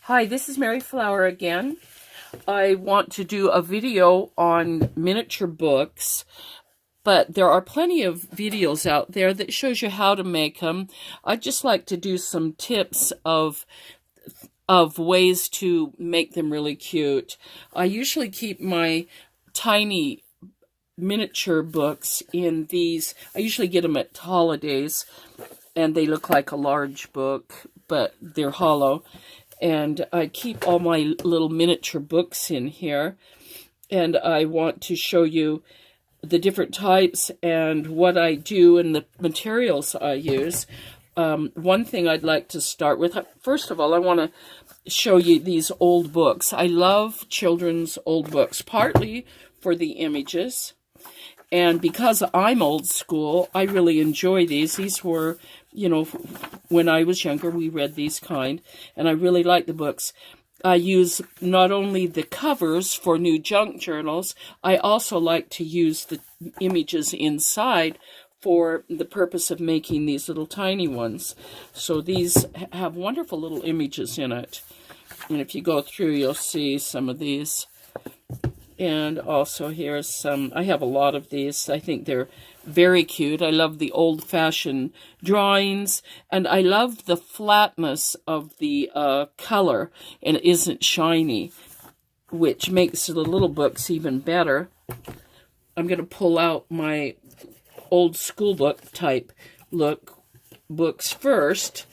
Hi, this is Mary Flower again. I want to do a video on miniature books, but there are plenty of videos out there that shows you how to make them. I'd just like to do some tips of ways to make them really cute. I usually keep my tiny miniature books in these. I usually get them at holidays, and they look like a large book, but they're hollow. And I keep all my little miniature books in here. And I want to show you the different types and what I do and the materials I use. One thing I'd like to start with, first of all, I want to show you these old books. I love children's old books, partly for the images. And because I'm old school, I really enjoy these. These were, when I was younger, we read these kind, and I really like the books. I use not only the covers for new junk journals, I also like to use the images inside for the purpose of making these little tiny ones. So these have wonderful little images in it. And if you go through, you'll see some of these. And also here's some, I have a lot of these. I think they're very cute. I love the old-fashioned drawings, and I love the flatness of the color, and it isn't shiny, which makes the little books even better. I'm going to pull out my old school book type look books first,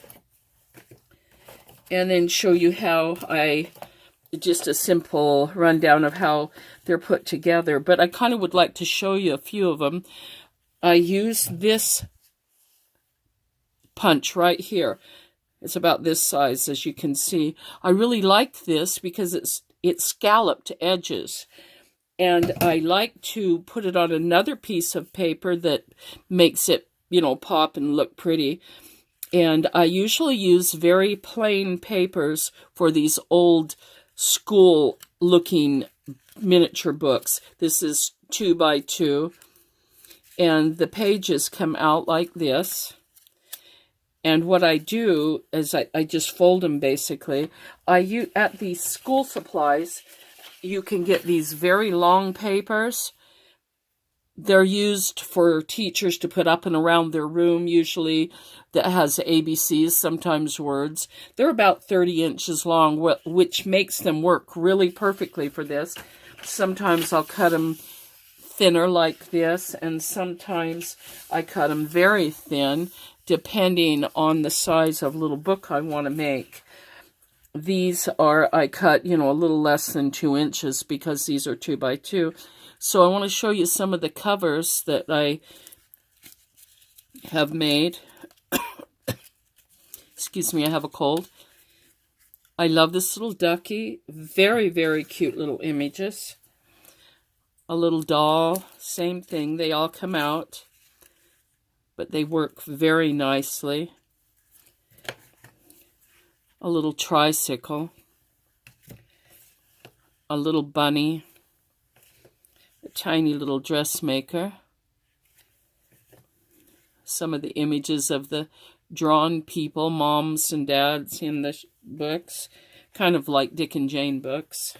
and then show you how just a simple rundown of how they're put together. But I kind of would like to show you a few of them. I use this punch right here. It's about this size, as you can see. I really like this because it's scalloped edges. And I like to put it on another piece of paper that makes it, pop and look pretty. And I usually use very plain papers for these old school looking miniature books. This is 2 by 2, and the pages come out like this. And what I do is I just fold them basically. At the school supplies, you can get these very long papers. They're used for teachers to put up and around their room, usually, that has ABCs, sometimes words. They're about 30 inches long, which makes them work really perfectly for this. Sometimes I'll cut them thinner like this, and sometimes I cut them very thin, depending on the size of little book I want to make. These I cut, a little less than 2 inches because these are 2 by 2. So I want to show you some of the covers that I have made. Excuse me, I have a cold. I love this little ducky. Very, very cute little images. A little doll, same thing. They all come out, but they work very nicely. A little tricycle. A little bunny. A tiny little dressmaker. Some of the images of the drawn people, moms and dads in the books, kind of like Dick and Jane books.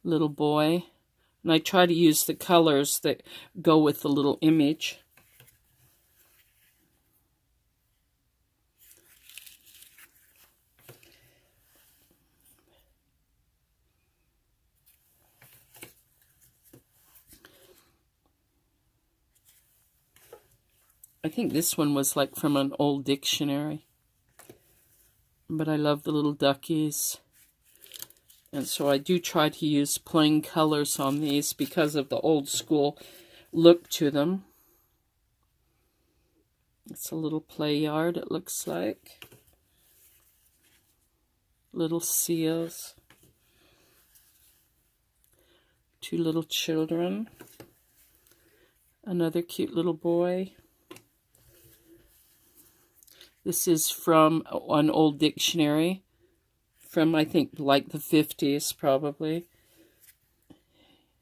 Little boy. And I try to use the colors that go with the little image. I think this one was like from an old dictionary. But I love the little duckies. And so I do try to use plain colors on these because of the old school look to them. It's a little play yard, it looks like. Little seals. 2 little children. Another cute little boy. This is from an old dictionary, from I think like the 50s probably.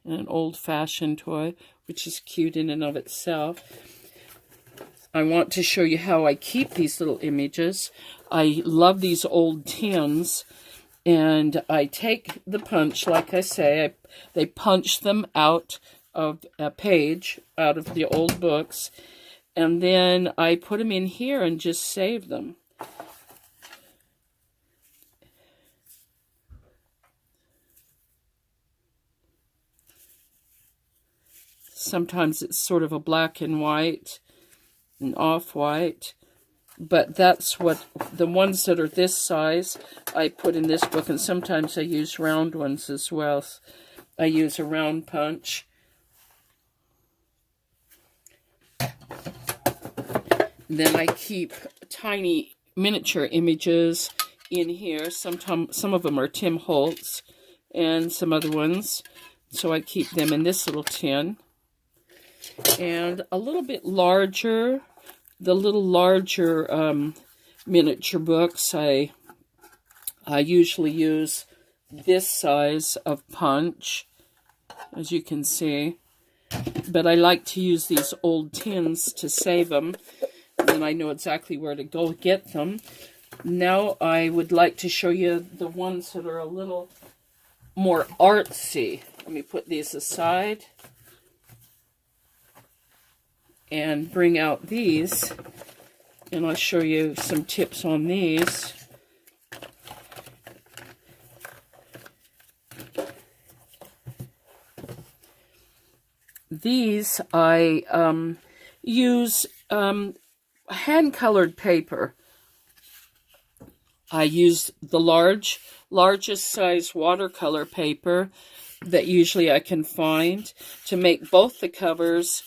And an old-fashioned toy, which is cute in and of itself. I want to show you how I keep these little images. I love these old tins, and I take the punch, like I say, they punch them out of a page, out of the old books, and then I put them in here and just save them. Sometimes it's sort of a black and white, and off-white, but that's what the ones that are this size I put in this book, and sometimes I use round ones as well. I use a round punch. Then I keep tiny miniature images in here. Sometimes some of them are Tim Holtz and some other ones, so I keep them in this little tin. And a little bit larger, the little larger miniature books, I usually use this size of punch, as you can see. But I like to use these old tins to save them, and then I know exactly where to go get them. Now I would like to show you the ones that are a little more artsy. Let me put these aside and bring out these, and I'll show you some tips on these. These I use hand-colored paper. I use the largest size watercolor paper that usually I can find to make both the covers.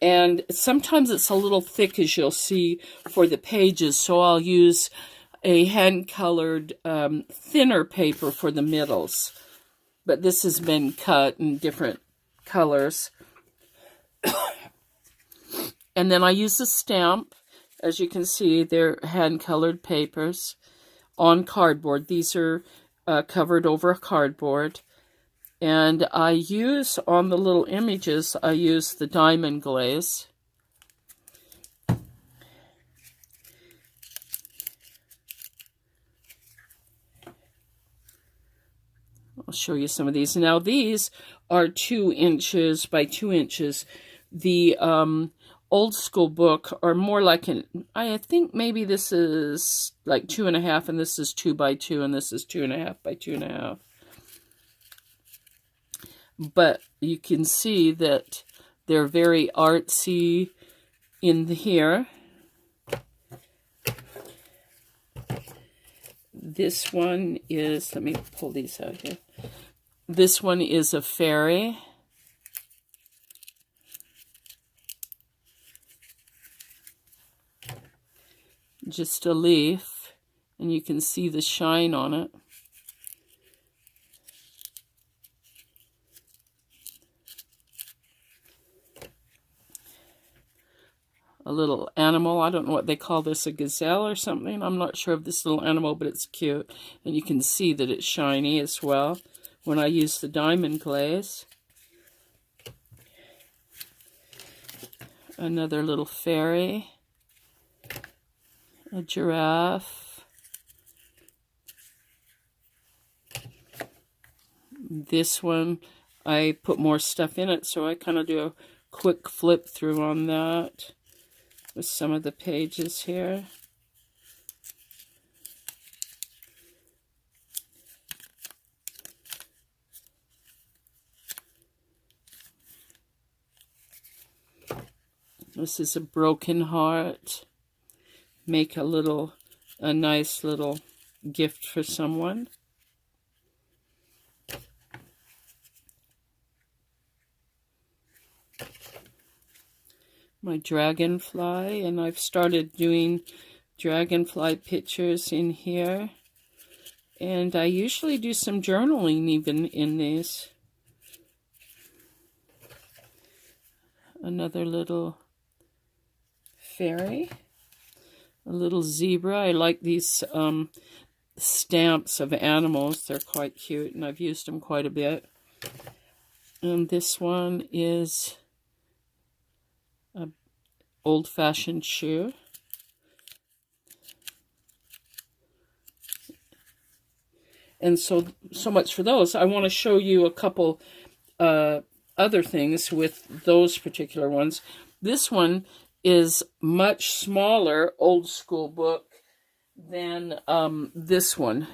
And sometimes it's a little thick, as you'll see, for the pages, so I'll use a hand-colored thinner paper for the middles. But this has been cut in different colors. And then I use a stamp. As you can see, they're hand-colored papers on cardboard. These are covered over cardboard. And I use, on the little images, I use the diamond glaze. I'll show you some of these. Now these are 2 inches by 2 inches. The old school book are more like I think maybe this is like 2.5, and this is 2 by 2, and this is 2.5 by 2.5. But you can see that they're very artsy in here. This one is, let me pull these out here. This one is a fairy. Just a leaf, and you can see the shine on it. A little animal. I don't know what they call this, a gazelle or something. I'm not sure of this little animal, but it's cute. And you can see that it's shiny as well when I use the diamond glaze. Another little fairy. A giraffe. This one, I put more stuff in it, so I kind of do a quick flip through on that with some of the pages here. This is a broken heart. Make a nice little gift for someone. My dragonfly, and I've started doing dragonfly pictures in here. And I usually do some journaling even in these. Another little fairy. A little zebra. I like these stamps of animals. They're quite cute, and I've used them quite a bit. And this one is old-fashioned shoe. And so much for those. I want to show you a couple other things with those particular ones. This one is much smaller, old school book than this one.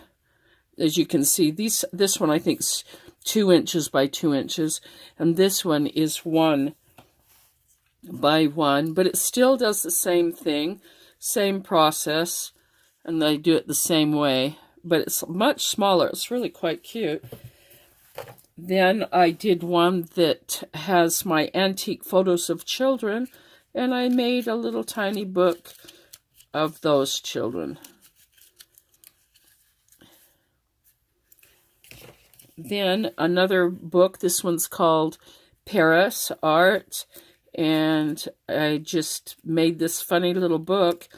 As you can see, this one I think is 2 inches by 2 inches, and this one is 1 by 1, but it still does the same thing, same process, and they do it the same way, but it's much smaller. It's really quite cute. Then I did one that has my antique photos of children, and I made a little tiny book of those children. Then another book, this one's called Paris Art, and I just made this funny little book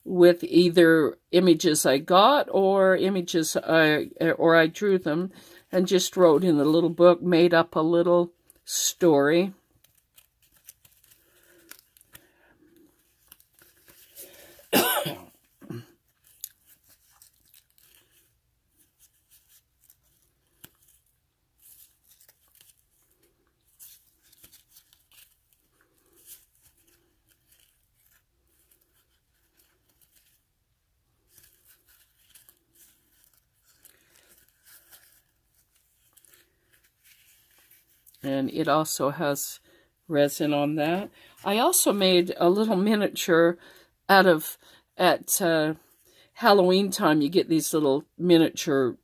with either images I got or images I drew them, and just wrote in the little book, made up a little story. And it also has resin on that. I also made a little miniature out of, at Halloween time, you get these little miniature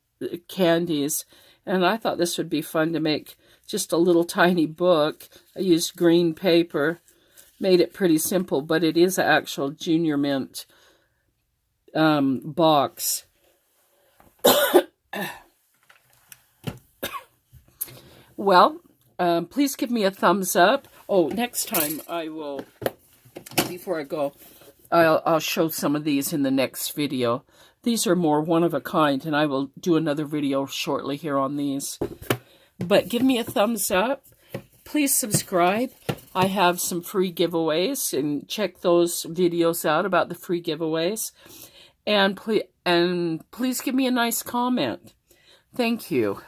candies, and I thought this would be fun to make just a little tiny book. I used green paper, made it pretty simple, but it is an actual Junior Mint box. Well, please give me a thumbs up. Oh, next time I will, before I go, I'll show some of these in the next video. These are more one-of-a-kind, and I will do another video shortly here on these. But give me a thumbs up. Please subscribe. I have some free giveaways, and check those videos out about the free giveaways. And please give me a nice comment. Thank you.